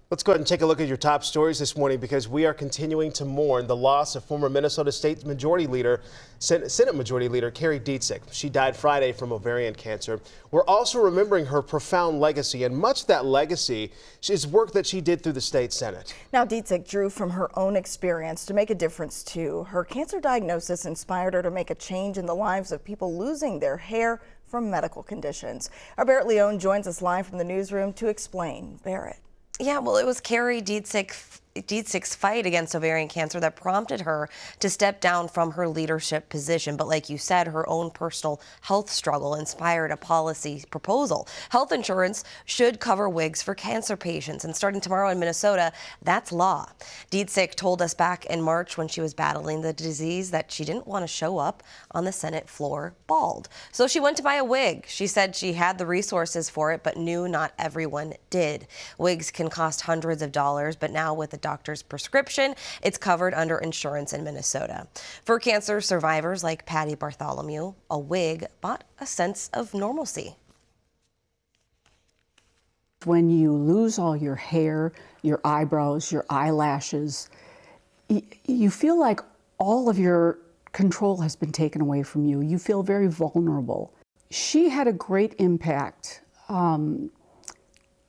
Let's go ahead and take a look at your top stories this morning because we are continuing to mourn the loss of former Minnesota State Majority Leader, Senate Majority Leader Carrie Dietzig. She died Friday from ovarian cancer. We're also remembering her profound legacy, and much of that legacy is work that she did through the state Senate. Now, Dietzig drew from her own experience to make a difference too. Her cancer diagnosis inspired her to make a change in the lives of people losing their hair from medical conditions. Our Barrett Leone joins us live from the newsroom to explain. Barrett. Yeah, well, it was Carrie Dietzig's fight against ovarian cancer that prompted her to step down from her leadership position. But like you said, her own personal health struggle inspired a policy proposal. Health insurance should cover wigs for cancer patients. And starting tomorrow in Minnesota, that's law. Dietzig told us back in March when she was battling the disease that she didn't want to show up on the Senate floor bald. So she went to buy a wig. She said she had the resources for it, but knew not everyone did. Wigs can cost hundreds of dollars, but now with a doctor's prescription, it's covered under insurance in Minnesota. For cancer survivors like Patty Bartholomew, a wig brought a sense of normalcy. When you lose all your hair, your eyebrows, your eyelashes, you feel like all of your control has been taken away from you. You feel very vulnerable. She had a great impact,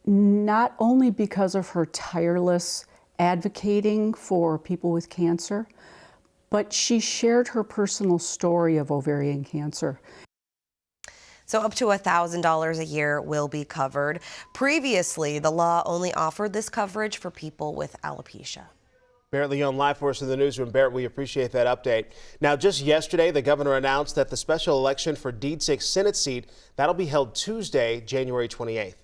not only because of her tireless advocating for people with cancer, but she shared her personal story of ovarian cancer. So up to $1,000 a year will be covered. Previously, the law only offered this coverage for people with alopecia. Barrett Leone live for us in the newsroom. Barrett, we appreciate that update. Now, just yesterday, the governor announced that the special election for Dietzig's Senate seat, that'll be held Tuesday, January 28th.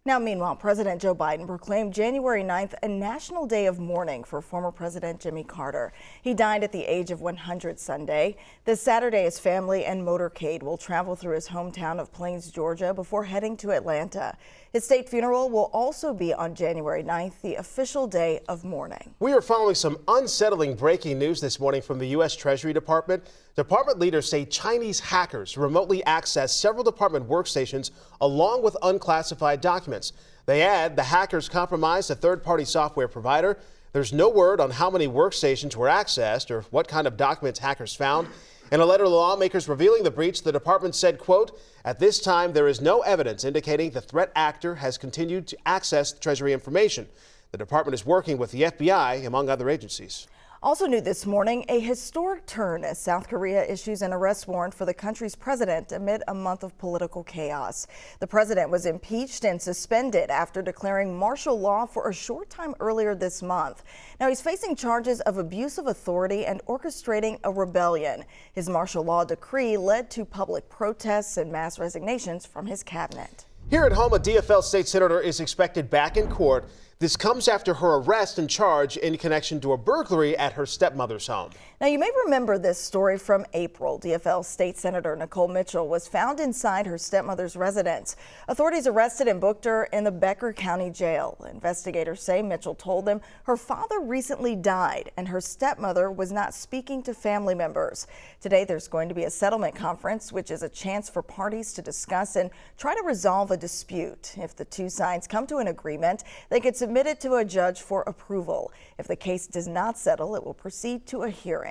Now, meanwhile, President Joe Biden proclaimed January 9th a national day of mourning for former President Jimmy Carter. He died at the age of 100 Sunday. This Saturday, his family and motorcade will travel through his hometown of Plains, Georgia, before heading to Atlanta. His state funeral will also be on January 9th, the official day of mourning. We are following some unsettling breaking news this morning from the U.S. Treasury Department. Department leaders say Chinese hackers remotely accessed several department workstations along with unclassified documents. They add the hackers compromised a third-party software provider. There's no word on how many workstations were accessed or what kind of documents hackers found. In a letter to lawmakers revealing the breach, the department said, quote, "At this time, there is no evidence indicating the threat actor has continued to access Treasury information. The department is working with the FBI, among other agencies." Also new this morning, a historic turn as South Korea issues an arrest warrant for the country's president amid a month of political chaos. The president was impeached and suspended after declaring martial law for a short time earlier this month. Now he's facing charges of abuse of authority and orchestrating a rebellion. His martial law decree led to public protests and mass resignations from his cabinet. Here at home, a DFL state senator is expected back in court. This comes after her arrest and charge in connection to a burglary at her stepmother's home. Now, you may remember this story from April. DFL State Senator Nicole Mitchell was found inside her stepmother's residence. Authorities arrested and booked her in the Becker County Jail. Investigators say Mitchell told them her father recently died and her stepmother was not speaking to family members. Today, there's going to be a settlement conference, which is a chance for parties to discuss and try to resolve a dispute. If the two sides come to an agreement, they could submit it to a judge for approval. If the case does not settle, it will proceed to a hearing.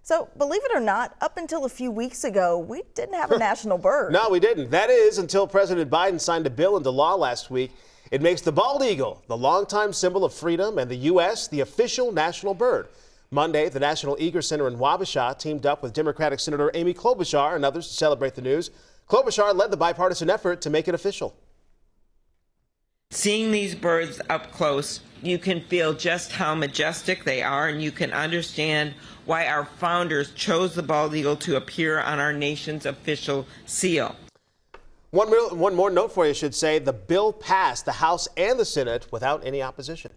So, believe it or not, up until a few weeks ago, we didn't have a national bird. No, we didn't. That is until President Biden signed a bill into law last week. It makes the bald eagle the longtime symbol of freedom and the U.S. the official national bird. Monday, the National Eagle Center in Wabasha teamed up with Democratic Senator Amy Klobuchar and others to celebrate the news. Klobuchar led the bipartisan effort to make it official. Seeing these birds up close, you can feel just how majestic they are, and you can understand why our founders chose the bald eagle to appear on our nation's official seal. One more note for you, I should say. The bill passed the House and the Senate without any opposition.